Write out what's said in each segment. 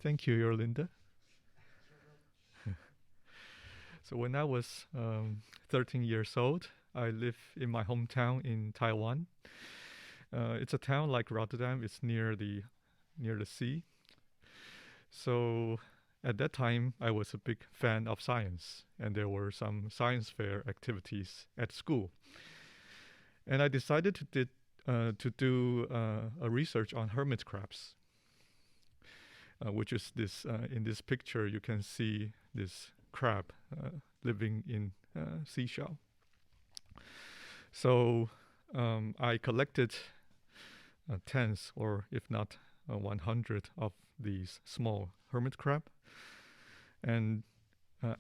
Thank you, Yorlinda. So when I was 13 years old, I live in my hometown in Taiwan. It's a town like Rotterdam. It's near the sea. So at that time, I was a big fan of science, and there were some science fair activities at school. And I decided to do a research on hermit crabs, which is this. In this picture, you can see this crab living in seashell. So I collected tens, or if not 100, of these small hermit crab, and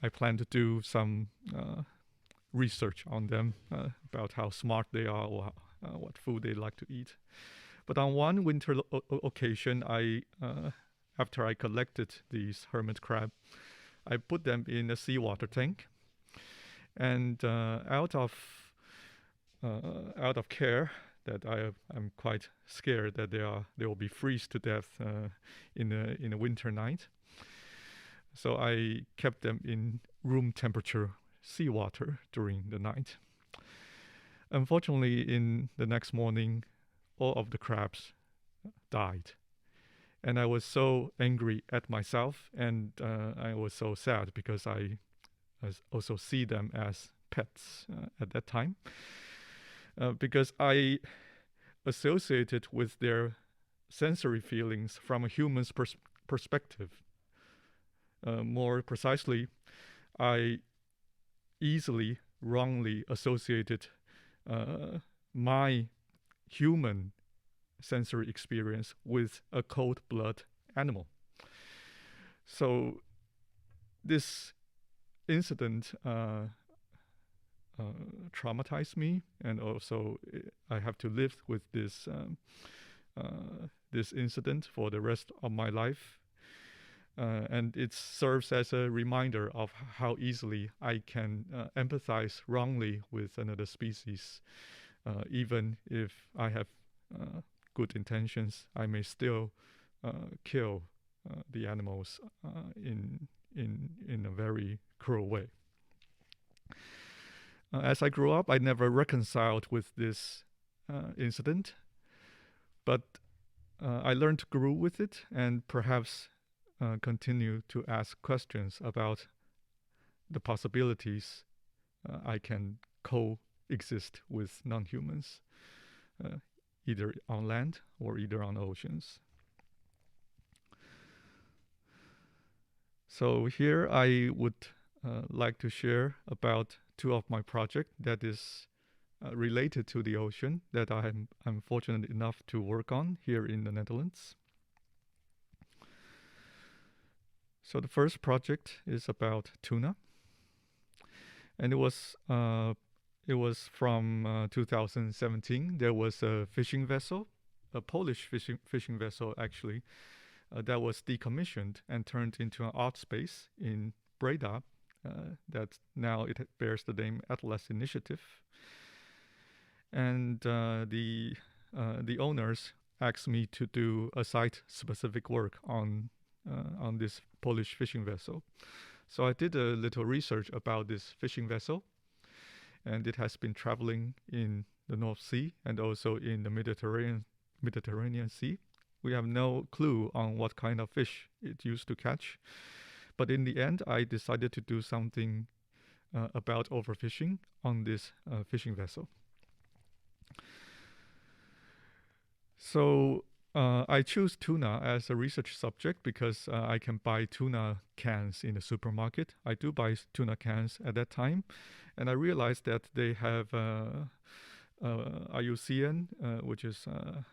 I plan to do some research on them about how smart they are or what food they like to eat. But on one winter occasion, after I collected these hermit crab, I put them in a seawater tank, and out of care, that I'm quite scared that they will be freeze to death in a winter night. So I kept them in room temperature seawater during the night. Unfortunately, in the next morning, all of the crabs died. And I was so angry at myself, and I was so sad because I also see them as pets at that time. Because I associated with their sensory feelings from a human's perspective. More precisely, I easily, wrongly associated my human sensory experience with a cold blood animal. So this incident traumatized me, and also I have to live with this incident for the rest of my life. And it serves as a reminder of how easily I can empathize wrongly with another species. Even if I have good intentions, I may still kill the animals in a very cruel way. As I grew up, I never reconciled with this incident, but I learned to grow with it, and perhaps continue to ask questions about the possibilities I can coexist with non-humans, either on land or either on oceans. So here I would like to share about two of my projects that is related to the ocean that I'm fortunate enough to work on here in the Netherlands. So the first project is about tuna, and it was from 2017. There was a fishing vessel, a Polish fishing vessel actually, that was decommissioned and turned into an art space in Breda. That now it bears the name Atlas Initiative, and the owners asked me to do a site-specific work on this Polish fishing vessel. So I did a little research about this fishing vessel, and it has been traveling in the North Sea and also in the Mediterranean Sea. We have no clue on what kind of fish it used to catch, but in the end, I decided to do something about overfishing on this fishing vessel. So I choose tuna as a research subject because I can buy tuna cans in the supermarket. I do buy tuna cans at that time, and I realized that they have IUCN, which is a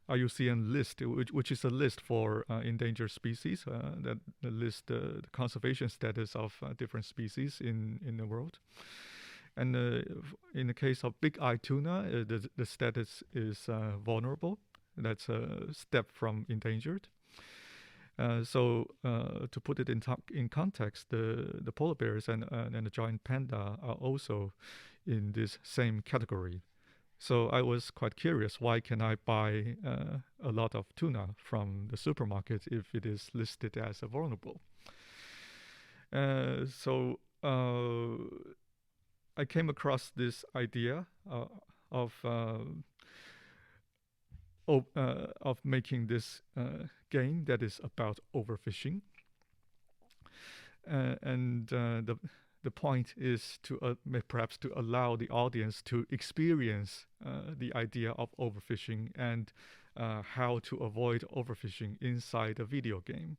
IUCN list, which is a list for endangered species that list the conservation status of different species in the world. And in the case of big eye tuna, the status is vulnerable. That's a step from endangered. So to put it in context, the polar bears and the giant panda are also in this same category. So I was quite curious, why can I buy a lot of tuna from the supermarket if it is listed as a vulnerable? So I came across this idea of making this game that is about overfishing, and the point is to perhaps to allow the audience to experience the idea of overfishing and how to avoid overfishing inside a video game.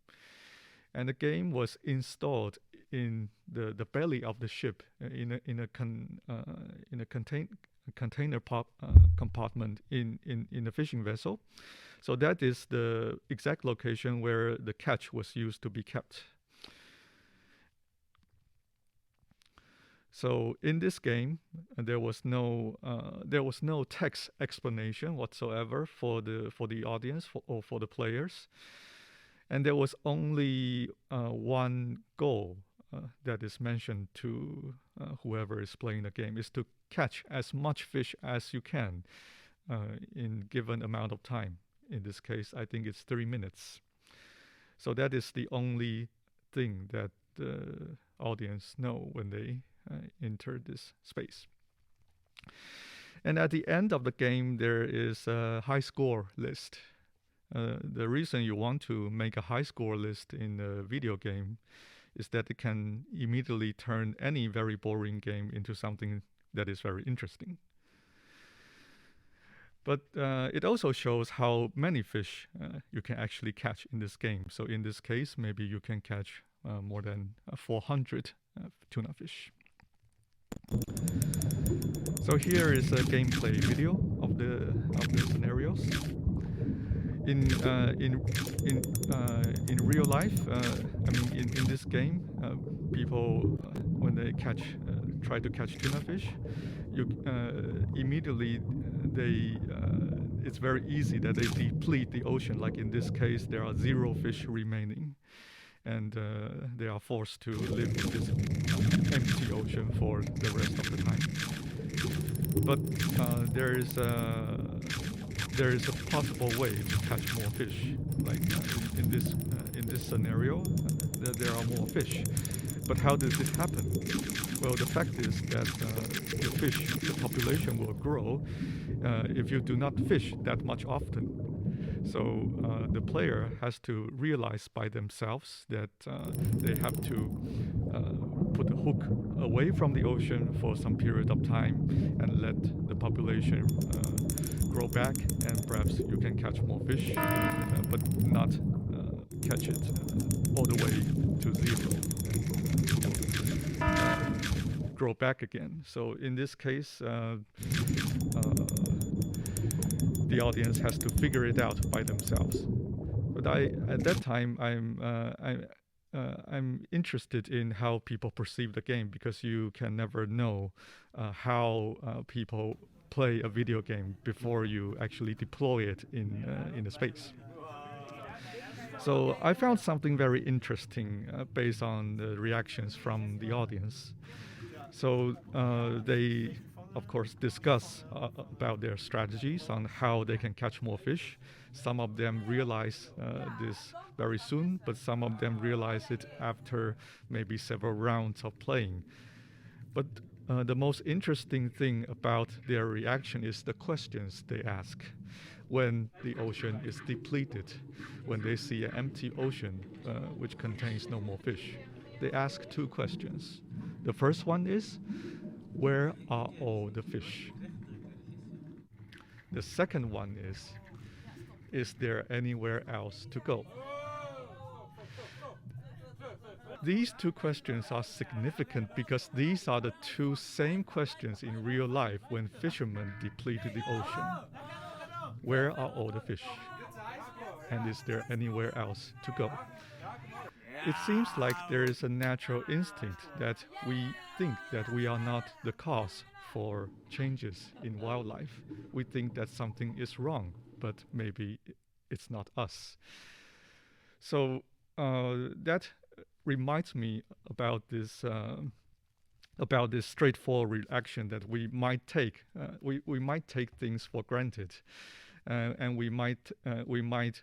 And the game was installed in the belly of the ship in a container compartment in a fishing vessel. So that is the exact location where the catch was used to be kept. So in this game, there was no text explanation whatsoever for the audience or for the players, and there was only one goal that is mentioned to whoever is playing the game, is to catch as much fish as you can in given amount of time. In this case, I think it's 3 minutes. So that is the only thing that the audience know when they enter this space. And at the end of the game, there is a high score list. The reason you want to make a high score list in a video game is that it can immediately turn any very boring game into something that is very interesting. But it also shows how many fish you can actually catch in this game. So in this case, maybe you can catch more than 400 tuna fish. So here is a gameplay video of the scenarios. In real life, I mean, in this game, people when they try to catch tuna fish, you immediately it's very easy that they deplete the ocean. Like in this case, there are 0 fish remaining, and they are forced to live in this empty ocean for the rest of the time. But there is a possible way to catch more fish. Like in this scenario, there are more fish. But how does it happen? Well, the fact is that the population will grow if you do not fish that much often. So the player has to realize by themselves that they have to put the hook away from the ocean for some period of time and let the population grow back, and perhaps you can catch more fish, but not catch it all the way to 0. Grow back again. So in this case, the audience has to figure it out by themselves. But at that time, I'm interested in how people perceive the game, because you can never know how people play a video game before you actually deploy it in a space. So I found something very interesting based on the reactions from the audience. So they, of course, discuss about their strategies on how they can catch more fish. Some of them realize this very soon, but some of them realize it after maybe several rounds of playing. But the most interesting thing about their reaction is the questions they ask when the ocean is depleted, when they see an empty ocean which contains no more fish. They ask 2 questions. The first one is, where are all the fish? The second one is there anywhere else to go? These 2 questions are significant because these are the 2 same questions in real life when fishermen depleted the ocean. Where are all the fish? And is there anywhere else to go? It seems like there is a natural instinct that we think that we are not the cause for changes in wildlife. We think that something is wrong, but maybe it's not us. So that reminds me about this about this straightforward reaction that we might take. We might take things for granted, and we might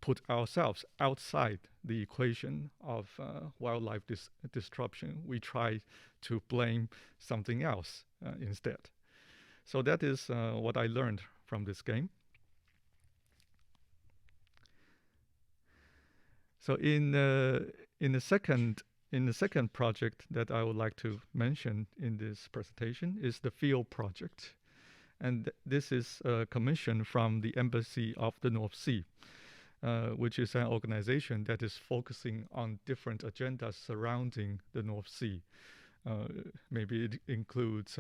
put ourselves outside the equation of wildlife disruption. We try to blame something else instead. So that is what I learned from this game. So in the second project that I would like to mention in this presentation is the field project, and this is a commission from the Embassy of the North Sea, which is an organization that is focusing on different agendas surrounding the North Sea. Maybe it includes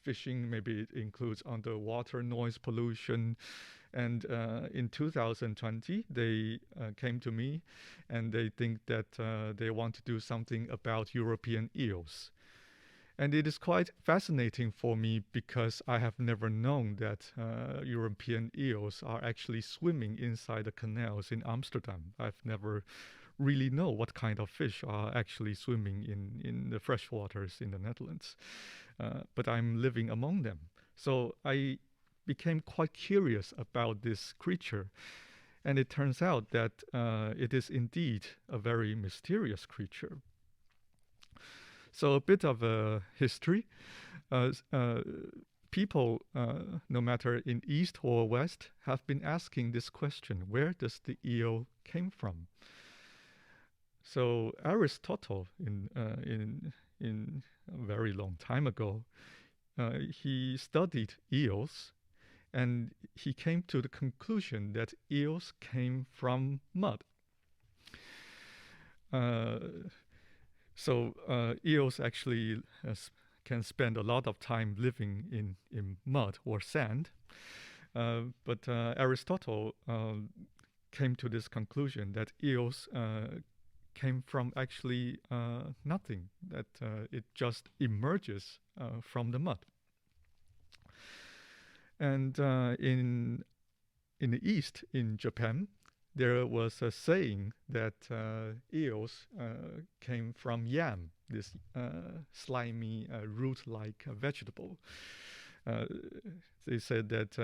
fishing, maybe it includes underwater noise pollution. And in 2020, they came to me and they think that they want to do something about European eels. And it is quite fascinating for me because I have never known that European eels are actually swimming inside the canals in Amsterdam. I've never really know what kind of fish are actually swimming in the freshwaters in the Netherlands. But I'm living among them. So I became quite curious about this creature. And it turns out that it is indeed a very mysterious creature. So a bit of a history. People, no matter in East or West, have been asking this question: where does the eel came from? So Aristotle, in a very long time ago, he studied eels, and he came to the conclusion that eels came from mud. Eels actually can spend a lot of time living in mud or sand. But Aristotle came to this conclusion that eels came from actually nothing, that it just emerges from the mud. And in the East, in Japan, there was a saying that eels came from yam, this slimy root-like vegetable. They said that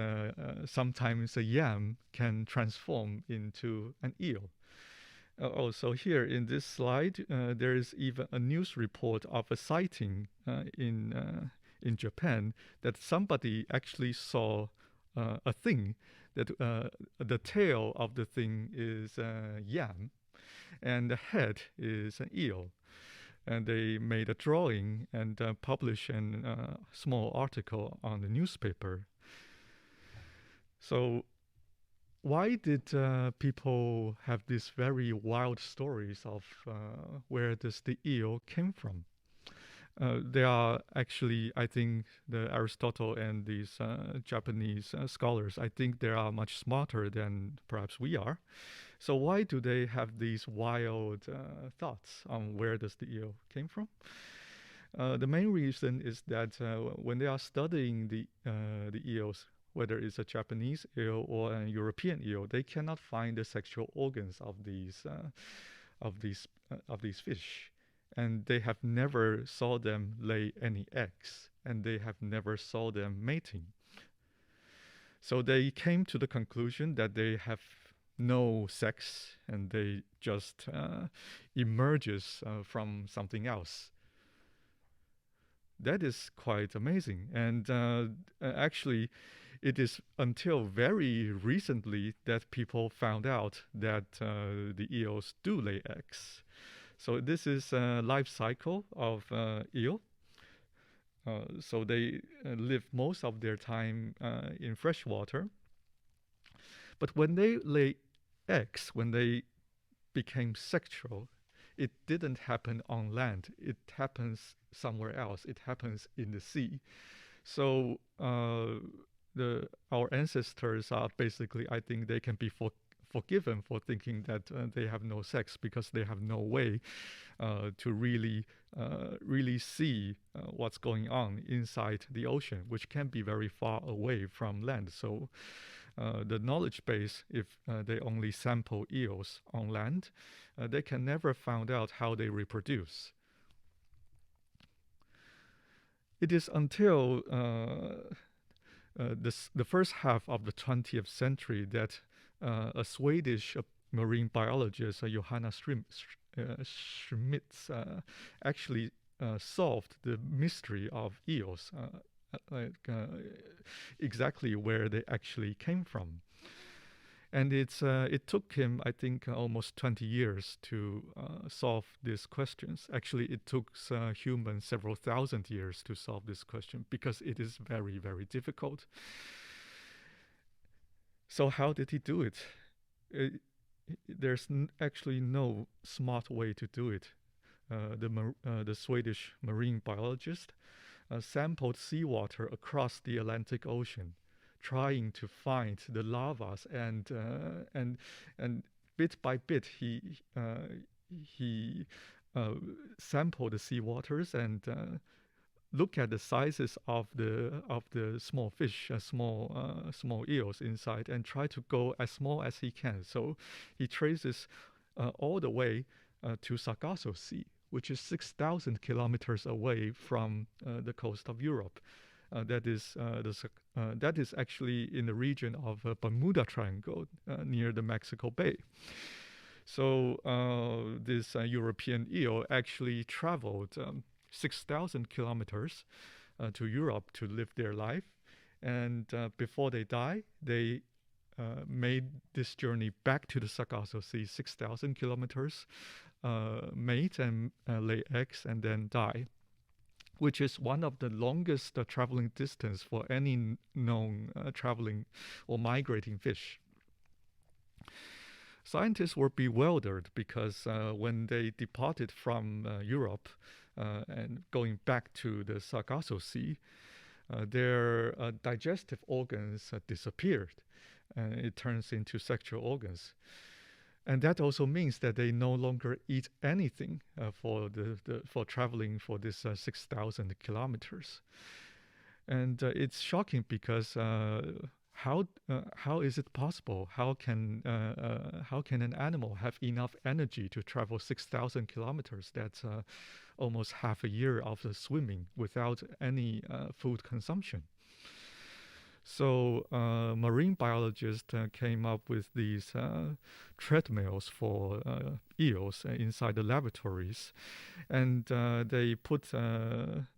sometimes a yam can transform into an eel. Also here in this slide, there is even a news report of a sighting in Japan that somebody actually saw a thing that the tail of the thing is yam and the head is an eel. And they made a drawing and published a small article on the newspaper. So why did people have these very wild stories of where does the eel came from? They are actually, I think, the Aristotle and these Japanese scholars, I think they are much smarter than perhaps we are. So why do they have these wild thoughts on where does the eel came from? The main reason is that when they are studying the eels, whether it's a Japanese eel or a European eel, they cannot find the sexual organs of these fish. And they have never saw them lay any eggs, and they have never saw them mating. So they came to the conclusion that they have no sex, and they just emerges from something else. That is quite amazing. And actually, it is until very recently that people found out that the eels do lay eggs. So this is a life cycle of eel. So they live most of their time in fresh water. But when they lay eggs, when they became sexual, it didn't happen on land. It happens somewhere else. It happens in the sea. So our ancestors are basically, I think they can be forgiven for thinking that they have no sex, because they have no way to really see what's going on inside the ocean, which can be very far away from land. So the knowledge base, if they only sample eels on land, they can never find out how they reproduce. It is until the first half of the 20th century that a Swedish marine biologist, Johanna Schmitz, actually solved the mystery of eels, exactly where they actually came from. And it took him, I think, almost 20 years to solve these questions. Actually, it took humans several thousand years to solve this question because it is very, very difficult. So how did he do it? Uh, there's actually no smart way to do it. The Swedish marine biologist sampled seawater across the Atlantic Ocean, trying to find the lavas, and bit by bit he sampled the seawaters and look at the sizes of the small fish, small eels inside, and try to go as small as he can. So he traces all the way to Sargasso Sea, which is 6,000 kilometers away from the coast of Europe. That is actually in the region of Bermuda Triangle near the Mexico Bay. So this European eel actually traveled 6,000 kilometers to Europe to live their life. And before they die, they made this journey back to the Sargasso Sea, 6,000 kilometers, mate and lay eggs, and then die, which is one of the longest traveling distance for any known traveling or migrating fish. Scientists were bewildered because when they departed from Europe and going back to the Sargasso Sea, their digestive organs disappeared. It turns into sexual organs. And that also means that they no longer eat anything for traveling for this 6,000 kilometers. And it's shocking because how is it possible? How can an animal have enough energy to travel 6,000 kilometers? That's almost half a year of swimming without any food consumption. So marine biologists came up with these treadmills for eels inside the laboratories, and they put a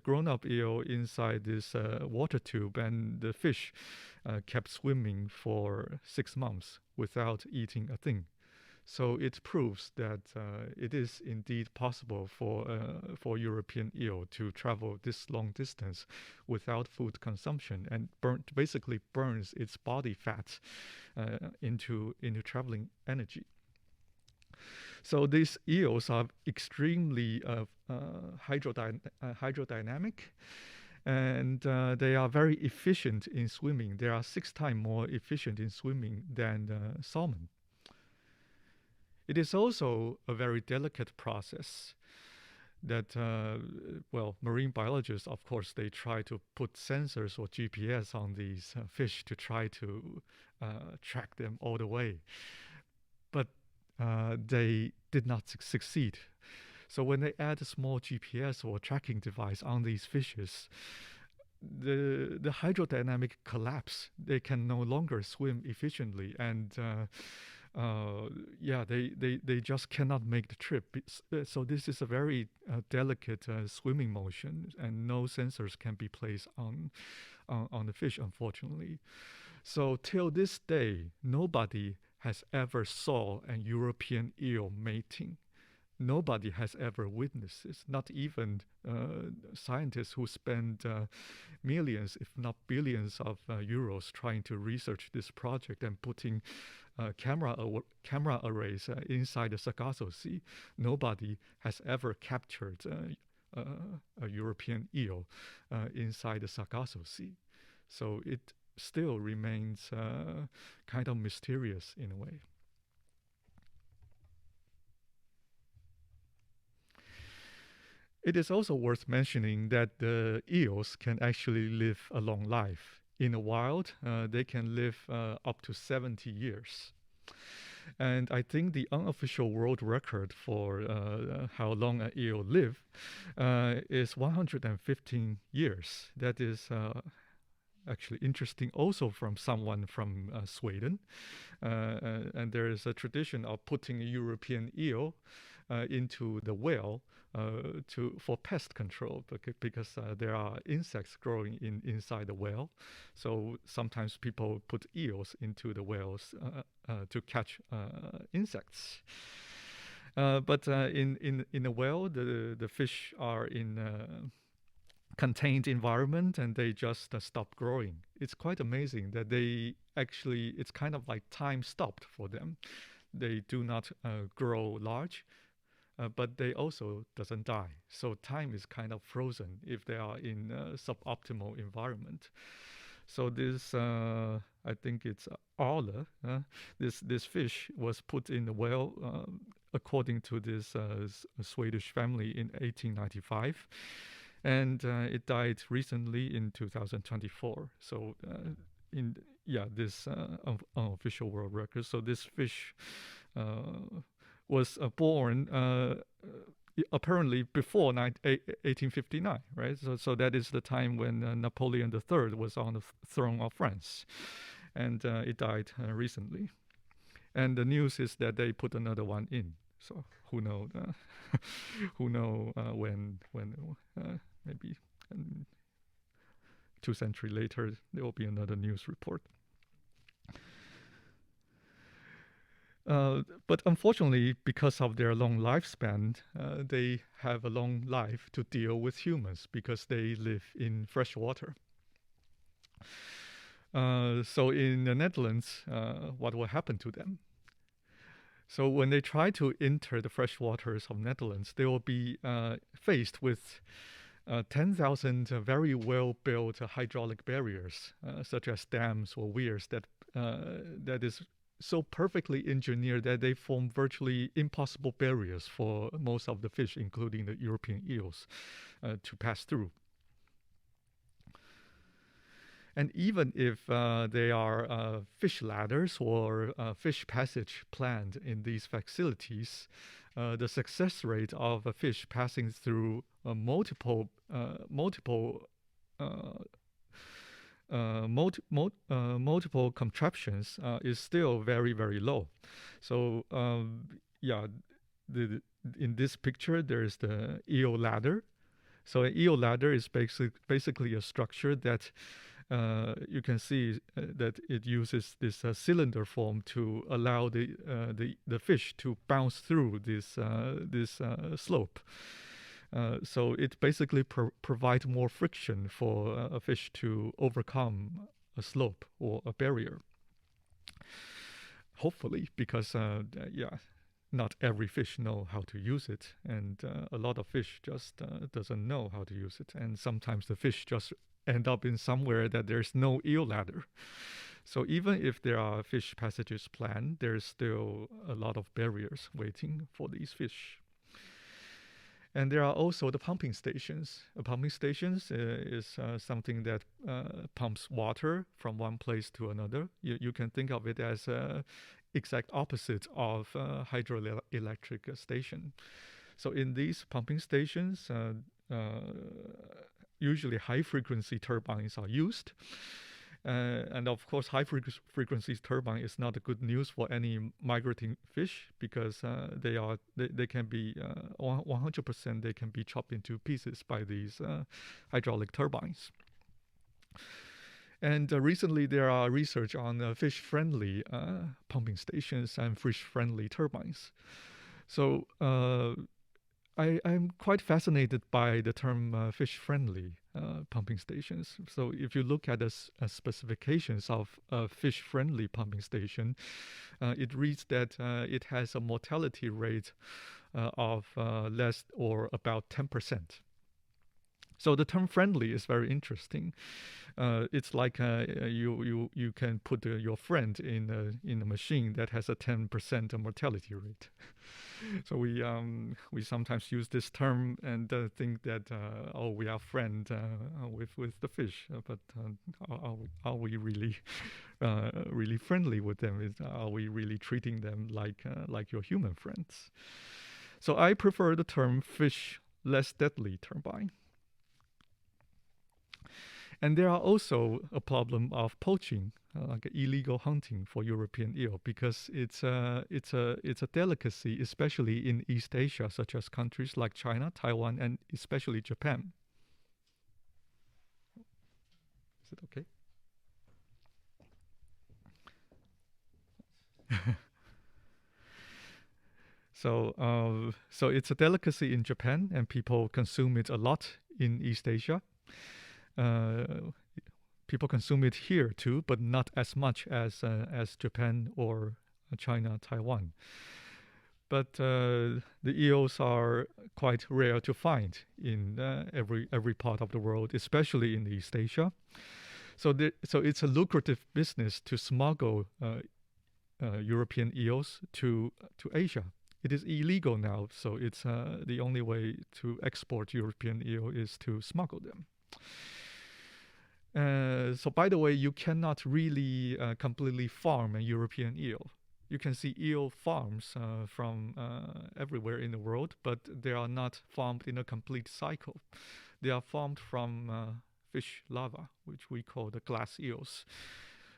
grown-up eel inside this water tube, and the fish kept swimming for 6 months without eating a thing. So it proves that it is indeed possible for European eel to travel this long distance without food consumption, and basically burns its body fat into traveling energy. So these eels are extremely hydrodynamic, and they are very efficient in swimming. They are 6 times more efficient in swimming than salmon. It is also a very delicate process that, marine biologists, of course, they try to put sensors or GPS on these fish to try to track them all the way. But they did not succeed. So when they add a small GPS or tracking device on these fishes, the hydrodynamic collapse. They can no longer swim efficiently, and they just cannot make the trip. So this is a very delicate swimming motion, and no sensors can be placed on the fish, unfortunately. So till this day, nobody has ever saw a European eel mating. Nobody has ever witnessed this, not even scientists who spend millions, if not billions of euros trying to research this project and putting camera arrays inside the Sargasso Sea. Nobody has ever captured a European eel inside the Sargasso Sea. So it still remains kind of mysterious in a way. It is also worth mentioning that the eels can actually live a long life. In the wild, they can live up to 70 years. And I think the unofficial world record for how long an eel live is 115 years. That is actually interesting also from someone from Sweden. And there is a tradition of putting a European eel into the well for pest control, because there are insects growing inside the well. So sometimes people put eels into the wells to catch insects. But in a well, the fish are in contained environment, and they just stop growing. It's quite amazing that they actually, it's kind of like time stopped for them. They do not grow large, but they also doesn't die. So time is kind of frozen if they are in a suboptimal environment. So this, I think it's Arle. This fish was put in the well according to this Swedish family in 1895, and it died recently in 2024. So in this unofficial world record. So this fish was born apparently before 1859, right? So that is the time when Napoleon III was on the throne of France, and it died recently. And the news is that they put another one in. So who knows? Who know when maybe 2 centuries later there will be another news report. But unfortunately, because of their long lifespan, they have a long life to deal with humans because they live in fresh water. So in the Netherlands, what will happen to them? So when they try to enter the fresh waters of Netherlands, they will be faced with 10,000 very well-built hydraulic barriers, such as dams or weirs that is so perfectly engineered that they form virtually impossible barriers for most of the fish, including the European eels, to pass through. And even if there are fish ladders or fish passage planned in these facilities, the success rate of a fish passing through multiple contraptions is still very, very low. So in this picture there is the eel ladder. So an eel ladder is basically a structure that you can see that it uses this cylinder form to allow the fish to bounce through this slope. So it basically provides more friction for a fish to overcome a slope or a barrier. Hopefully, because not every fish know how to use it, and a lot of fish just doesn't know how to use it, and sometimes the fish just end up in somewhere that there's no eel ladder. So even if there are fish passages planned, there's still a lot of barriers waiting for these fish. And there are also the pumping stations. Pumping stations is something that pumps water from one place to another. You can think of it as exact opposite of hydroelectric station. So in these pumping stations, usually high-frequency turbines are used. And of course, high-frequency turbine is not good news for any migrating fish, because they can be 100% they can be chopped into pieces by these hydraulic turbines. And recently there are research on fish-friendly pumping stations and fish-friendly turbines. So I'm quite fascinated by the term fish-friendly pumping stations. So if you look at the specifications of a fish-friendly pumping station, it reads that it has a mortality rate of less or about 10%. So the term friendly is very interesting. It's like you can put your friend in a machine that has a 10% mortality rate. So we sometimes use this term and think that oh, we are friend with the fish, but are we really really friendly with them? Are we really treating them like your human friends? So I prefer the term fish less deadly turbine. And there are also a problem of poaching, like illegal hunting for European eel, because it's a delicacy, especially in East Asia, such as countries like China, Taiwan, and especially Japan. Is it okay? So it's a delicacy in Japan, and people consume it a lot in East Asia. Uh, People consume it here too, but not as much as Japan or China, Taiwan. But the eels are quite rare to find in every part of the world, especially in East Asia. So it's a lucrative business to smuggle European eels to Asia. It is illegal now, so it's the only way to export European eel is to smuggle them. So by the way, you cannot really completely farm a European eel. You can see eel farms from everywhere in the world, but they are not farmed in a complete cycle. They are farmed from fish larvae, which we call the glass eels.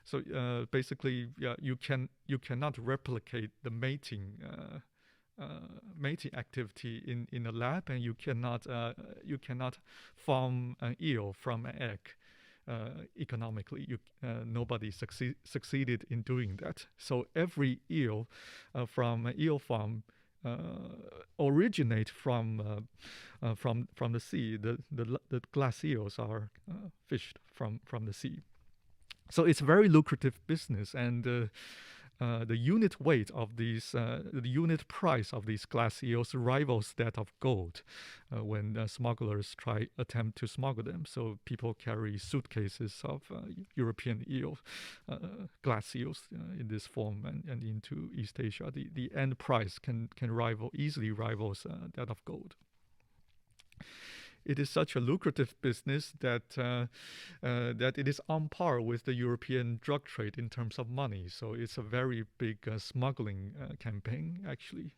So basically, yeah, you cannot replicate the mating activity in a lab, and you cannot farm an eel from an egg. Economically, nobody succeeded in doing that. So every eel from an eel farm originate from the sea. The glass eels are fished from the sea. So it's a very lucrative business, and the unit weight of these, the unit price of these glass eels rivals that of gold when smugglers attempt to smuggle them. So people carry suitcases of European eels, glass eels in this form and into East Asia. The end price can easily rivals that of gold. It is such a lucrative business that it is on par with the European drug trade in terms of money. So it's a very big smuggling campaign, actually.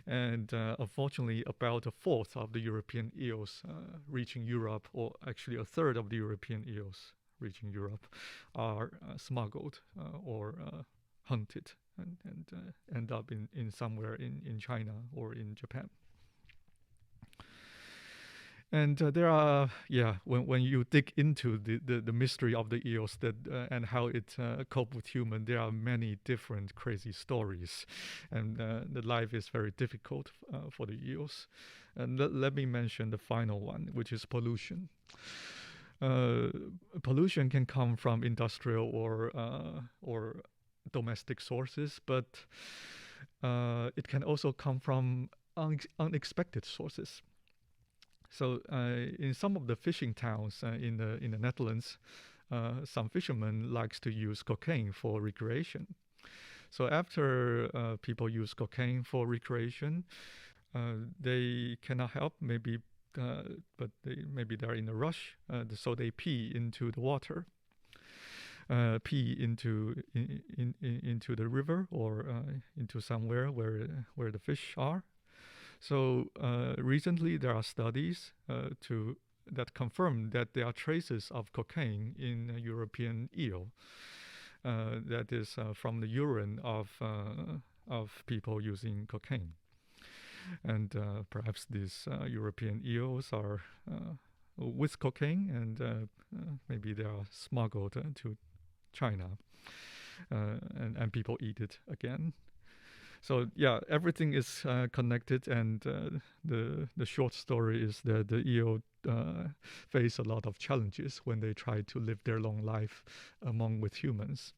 And unfortunately, about a fourth of the European eels reaching Europe, or actually a third of the European eels reaching Europe, are smuggled or hunted and end up in somewhere in China or in Japan. And there are, when you dig into the mystery of the eels and how it cope with human, there are many different crazy stories, and the life is very difficult for the eels. And let me mention the final one, which is pollution. Pollution can come from industrial or domestic sources, but it can also come from unexpected sources. So in some of the fishing towns in the Netherlands, some fishermen likes to use cocaine for recreation. So after people use cocaine for recreation, they cannot help but maybe they're in a rush, so they pee into the water, pee into the river or into somewhere where the fish are. So recently, there are studies that confirm that there are traces of cocaine in a European eel. That is from the urine of people using cocaine, and perhaps these European eels are with cocaine, and maybe they are smuggled to China, and people eat it again. So yeah, everything is connected, and the short story is that the eel face a lot of challenges when they try to live their long life among with humans.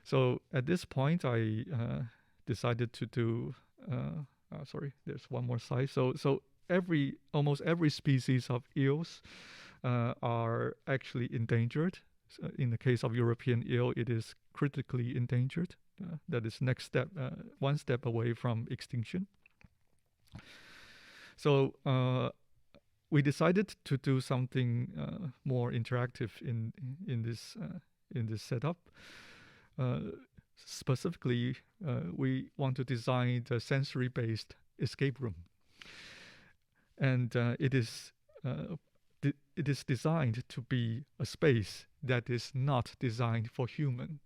So at this point, I decided to do. Sorry, there's one more slide. So almost every species of eels are actually endangered. So in the case of European eel, it is critically endangered. That is next step, one step away from extinction. So we decided to do something more interactive in this setup. Specifically, we want to design the sensory-based escape room, and it is designed to be a space that is not designed for human.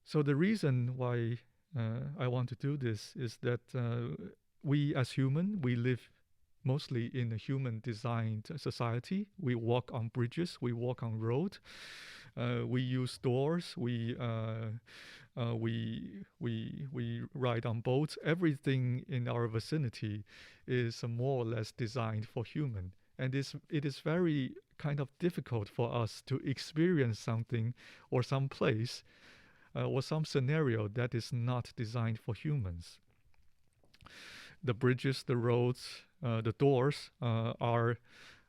So the reason why I want to do this is that we as human, we live mostly in a human-designed society. We walk on bridges, we walk on road, we use doors, we ride on boats. Everything in our vicinity is more or less designed for human, and it is very kind of difficult for us to experience something or some place or some scenario that is not designed for humans. The bridges, the roads, the doors are,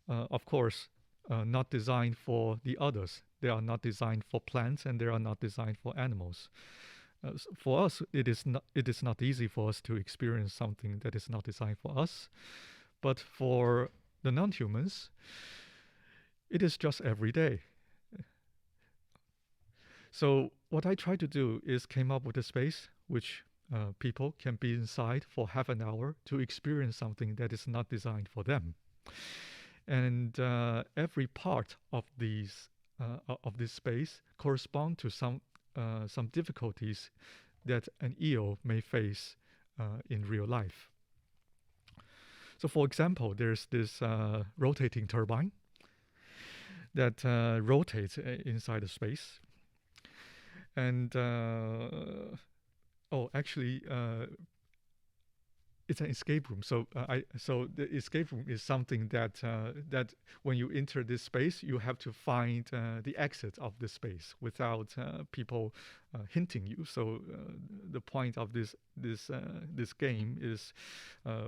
of course, not designed for the others. They are not designed for plants, and they are not designed for animals. For us, it is not easy for us to experience something that is not designed for us. But for the non-humans, it is just every day. So what I try to do is came up with a space which people can be inside for half an hour to experience something that is not designed for them. And every part of this space correspond to some difficulties that an eel may face in real life. So, for example, there's this rotating turbine that rotates inside the space, and actually, it's an escape room. So so the escape room is something that that when you enter this space, you have to find the exit of the space without people hinting you. So the point of this game is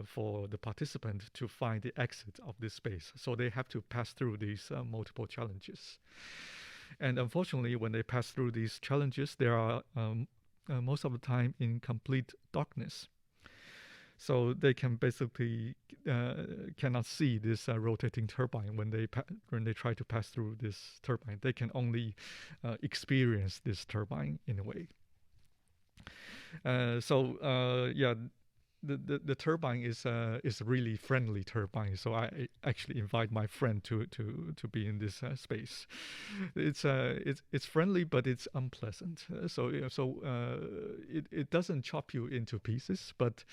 for the participant to find the exit of this space. So they have to pass through these multiple challenges. And unfortunately, when they pass through these challenges, they are most of the time in complete darkness. So they can basically cannot see this rotating turbine when they try to pass through this turbine. They can only experience this turbine in a way. The turbine is a really friendly turbine. So I actually invite my friend to be in this space. It's friendly, but it's unpleasant. It doesn't chop you into pieces, but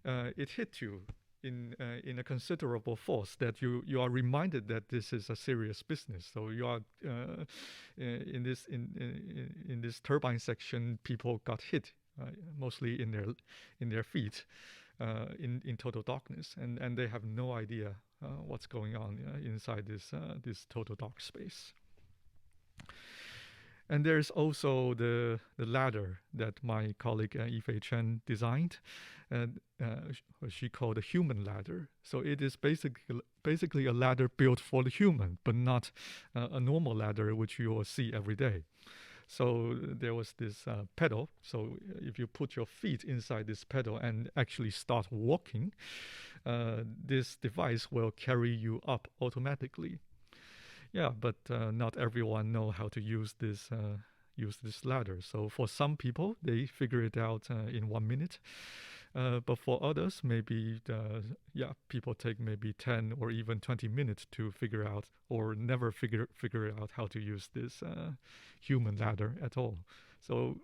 it hits you in a considerable force that you are reminded that this is a serious business. So you are in this turbine section, people got hit. Mostly in their feet, in total darkness, and they have no idea what's going on inside this total dark space. And there's also the ladder that my colleague Yifei Chen designed, and she called a human ladder. So it is basically a ladder built for the human, but not a normal ladder which you will see every day. So there was this pedal. So if you put your feet inside this pedal and actually start walking, this device will carry you up automatically. Yeah, but not everyone know how to use this ladder. So for some people, they figure it out in 1 minute. But for others, maybe people take maybe 10 or even 20 minutes to figure out, or never figure out how to use this human ladder at all. So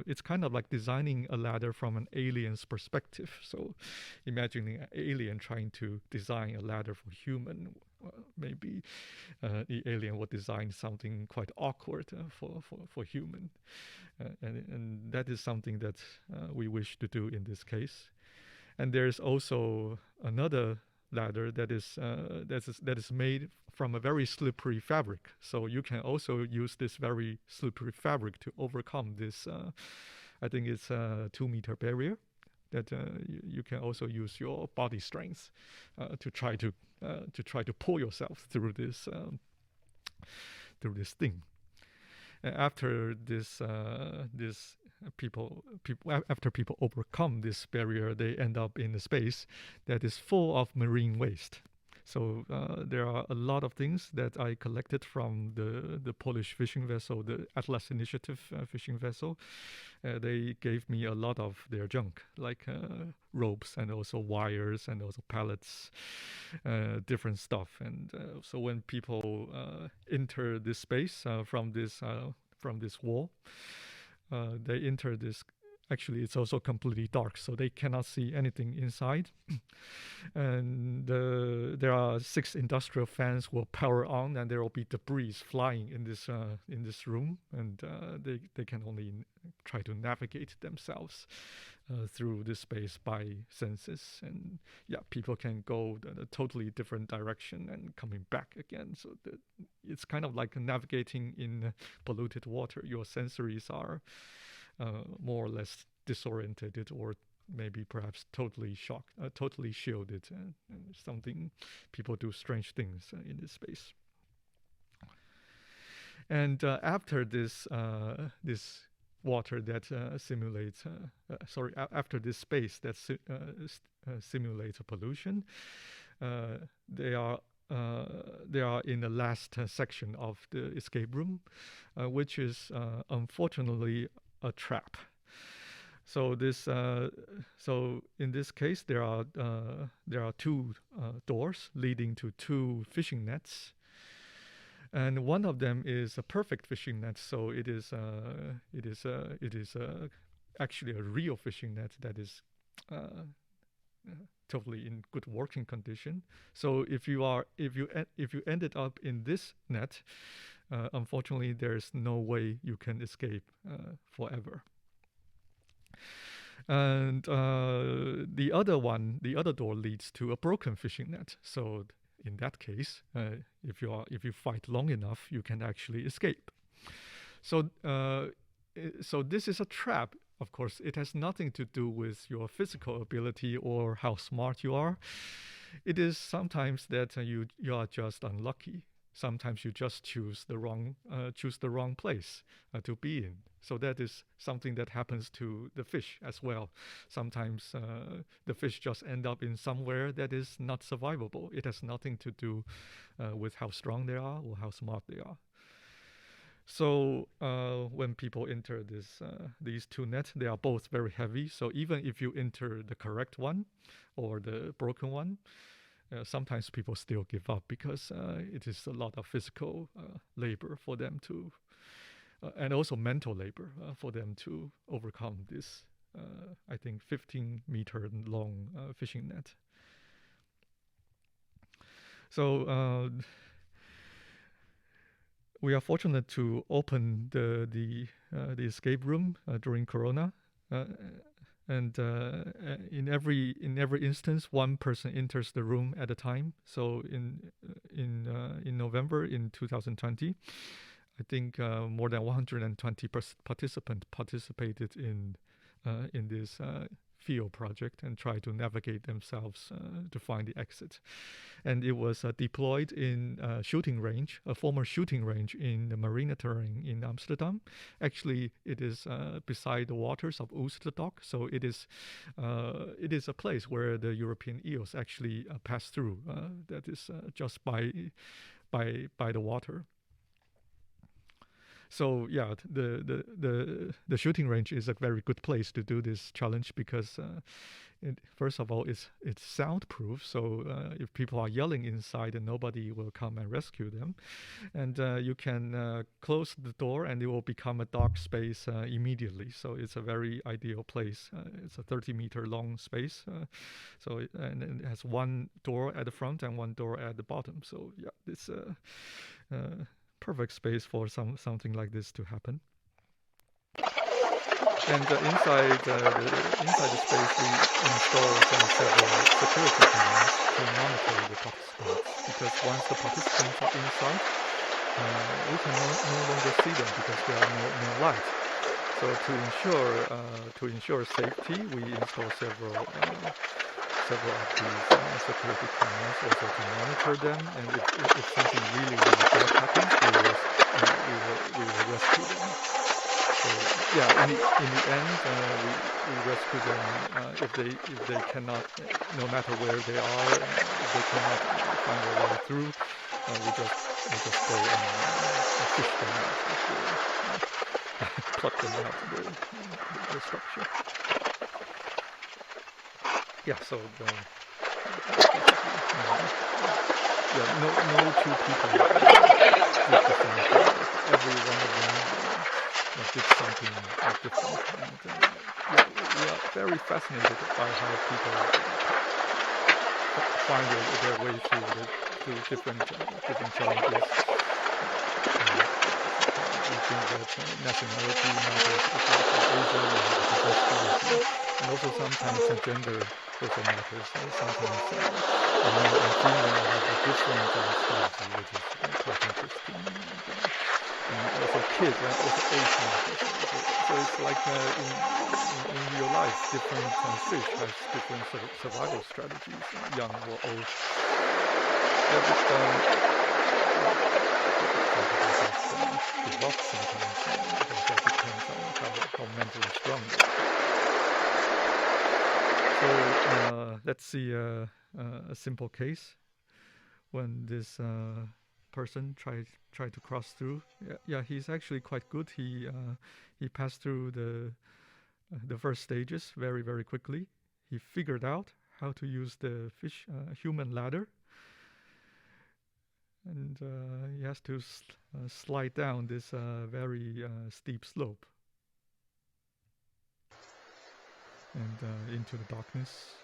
it's kind of like designing a ladder from an alien's perspective. So imagining an alien trying to design a ladder for human, maybe the alien would design something quite awkward for human. And that is something that we wish to do in this case. And there's also another ladder that is made from a very slippery fabric. So you can also use this very slippery fabric to overcome this. I think it's a 2-meter barrier. that you can also use your body strength to try to pull yourself through this thing. After after people overcome this barrier, they end up in a space that is full of marine waste. So there are a lot of things that I collected from the Polish fishing vessel, the Atlas Initiative fishing vessel. They gave me a lot of their junk, like ropes and also wires and also pallets, different stuff. And so when people enter this space from this wall, they enter this. Actually, it's also completely dark, so they cannot see anything inside. And there are 6 industrial fans will power on, and there will be debris flying in this room, and they can only try to navigate themselves through this space by senses. And yeah, people can go a totally different direction and coming back again. So it's kind of like navigating in polluted water. Your sensories are more or less disoriented, or maybe perhaps totally shocked, totally shielded, and something. People do strange things in this space. And after this water that simulates, after this space that simulates pollution, they are in the last section of the escape room, which is unfortunately a trap. So in this case, there are 2 doors leading to 2 fishing nets, and one of them is a perfect fishing net. So it is actually a real fishing net that is totally in good working condition. So if you ended up in this net, unfortunately, there's no way you can escape forever. And the other door leads to a broken fishing net. So in that case, if you fight long enough, you can actually escape. So this is a trap. Of course, it has nothing to do with your physical ability or how smart you are. It is sometimes that you are just unlucky. Sometimes you just choose the wrong place to be in. So that is something that happens to the fish as well. Sometimes the fish just end up in somewhere that is not survivable. It has nothing to do with how strong they are or how smart they are. So when people enter these 2 nets, they are both very heavy. So even if you enter the correct one or the broken one, sometimes people still give up because it is a lot of physical labor for them to, and also mental labor for them to overcome this, I think, 15-meter long fishing net. So we are fortunate to open the escape room during Corona. And in every instance, 1 person enters the room at a time. So in November in 2020, I think more than 120 participants participated in this field project and tried to navigate themselves to find the exit. And it was deployed in a former shooting range in the Marina Terrain in Amsterdam. Actually, it is beside the waters of Oosterdok, so it is a place where the European eels actually pass through. That is just by the water. So yeah, the shooting range is a very good place to do this challenge because first of all, it's soundproof. So if people are yelling inside, then nobody will come and rescue them. And you can close the door, and it will become a dark space immediately. So it's a very ideal place. It's a 30-meter long space. And it has 1 door at the front and 1 door at the bottom. So yeah, it's perfect space for something like this to happen. And inside the space, we installed several security cameras to monitor the participants. Because once the participants are inside, we can no longer see them because there are no light. So to ensure safety, we install several of these security cameras also to monitor them. And if something really bad happens, we will rescue them. So yeah, in the end, we rescue them if they cannot, no matter where they are, if they cannot find their way through, we just go and fish them out of pluck them out of the structure. Yeah, so yeah, no two people did the same thing. Every one of them did something different, and yeah, we are very fascinated by how people find their way through different challenges. We think that nationality matters. If you're from Asia, you have diversity, and also sometimes gender also matters. Sometimes male and female have a different strategy, which is quite interesting. And also kids, also age matters. So it's like in real life, different fish have different survival strategies, young or old. Yeah, but give up sometimes. It also depends on how mentally strong they are. So let's see a simple case when this person tried to cross through. Yeah, he's actually quite good. He passed through the first stages very quickly. He figured out how to use the human ladder, and he has to slide down this very steep slope and into the darkness.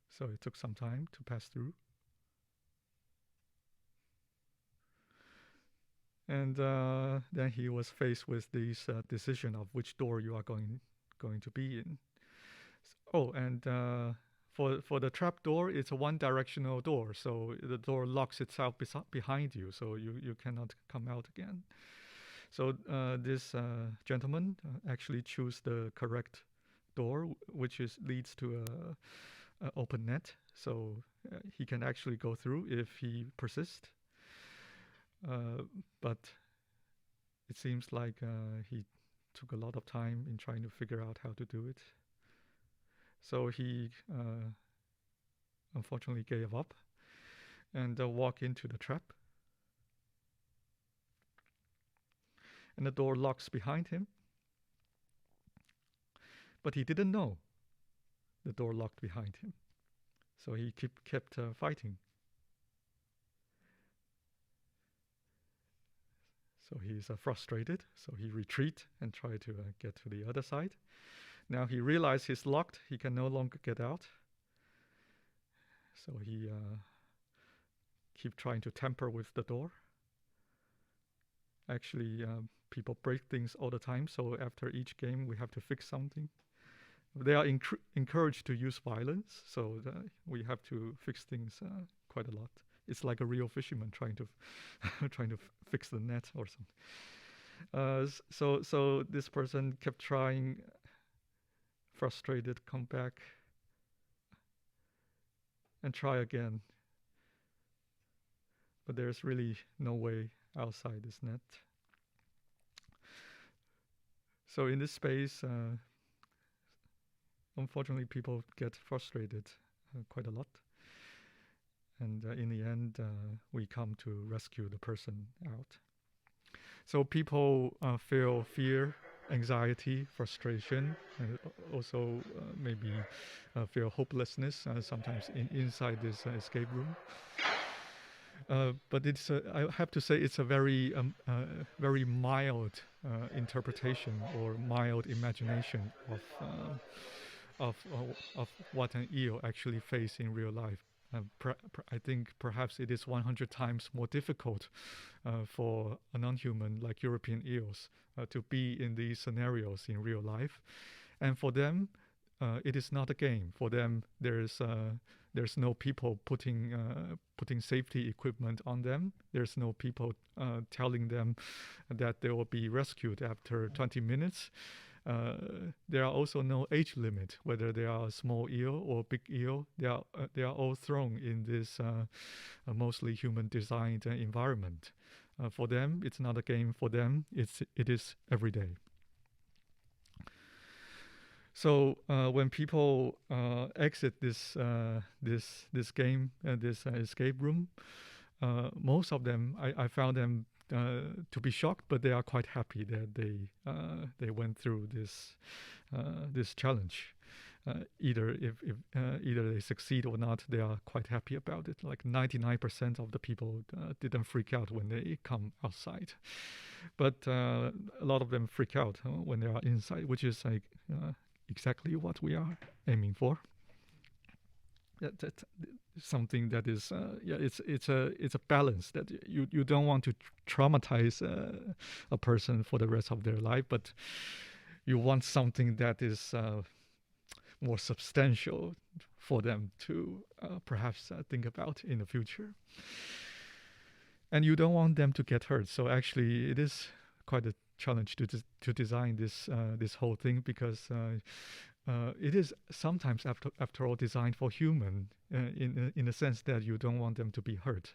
So it took some time to pass through. And then he was faced with this decision of which door you are going to be in. Oh, and for the trap door, it's a one-directional door, so the door locks itself behind you, so you cannot come out again. So this gentleman actually chose the correct door, which leads to a open net, so he can actually go through if he persists. But it seems like he took a lot of time in trying to figure out how to do it. So he unfortunately gave up and walked into the trap. And the door locks behind him. But he didn't know the door locked behind him. So he kept fighting. So he's frustrated, so he retreat and try to get to the other side. Now he realized he's locked, he can no longer get out. So he keep trying to tamper with the door. Actually, people break things all the time, so after each game we have to fix something. They are encouraged to use violence, so we have to fix things quite a lot. It's like a real fisherman trying to fix the net or something. So this person kept trying, frustrated, come back and try again. But there's really no way outside this net. So in this space, unfortunately, people get frustrated quite a lot. And in the end, we come to rescue the person out. So people feel fear, anxiety, frustration, and also maybe feel hopelessness sometimes inside this escape room. But it's I have to say it's a very mild interpretation or mild imagination of what an eel actually face in real life. I think perhaps it is 100 times more difficult for a non-human like European eels to be in these scenarios in real life. And for them, it is not a game for them. There's no people putting safety equipment on them. There's no people telling them that they will be rescued after 20 minutes. There are also no age limit, whether they are a small eel or big eel. They are all thrown in this mostly human designed environment. For them, it's not a game. For them, it is every day. So when people exit this game, this escape room, most of them, I found them to be shocked, but they are quite happy that they went through this challenge. Either either they succeed or not, they are quite happy about it. Like 99% of the people didn't freak out when they come outside, but a lot of them freak out when they are inside, which is like exactly what we are aiming for. That something that is it's a balance that you don't want to traumatize a person for the rest of their life, but you want something that is more substantial for them to perhaps think about in the future. And you don't want them to get hurt. So actually, it is quite a challenge to design this whole thing, because it is sometimes after all designed for human in the sense that you don't want them to be hurt.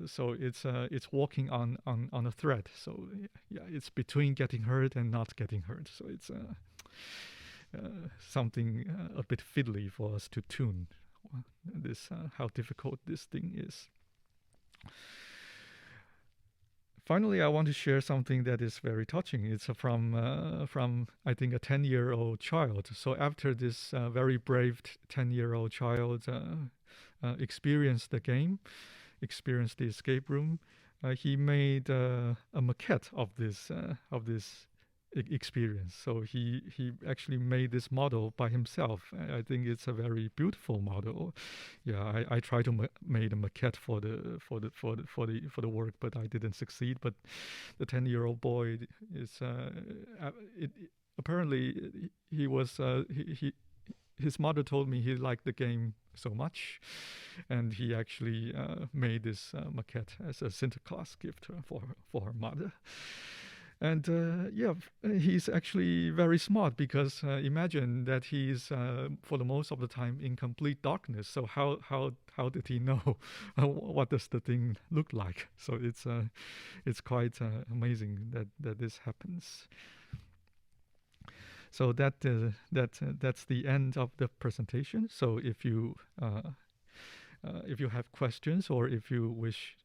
So it's walking on a thread. So yeah, it's between getting hurt and not getting hurt. So it's something a bit fiddly for us to tune this how difficult this thing is. Finally, I want to share something that is very touching. It's from I think a 10-year-old child. So after this very brave 10-year-old child experienced the game, experienced the escape room, he made a maquette of this experience. So he actually made this model by himself. I think it's a very beautiful model. Yeah, I tried to make a maquette for the work, but I didn't succeed. But the 10-year-old boy is apparently he was his mother told me he liked the game so much, and he actually made this maquette as a Sinterklaas gift for her mother. And yeah, he's actually very smart, because imagine that he's for the most of the time in complete darkness. So how did he know what does the thing look like? So it's quite amazing that this happens. So that's the end of the presentation. So if you have questions, or if you wish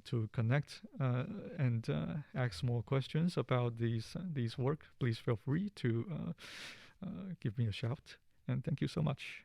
to connect and ask more questions about these work, please feel free to give me a shout. And thank you so much.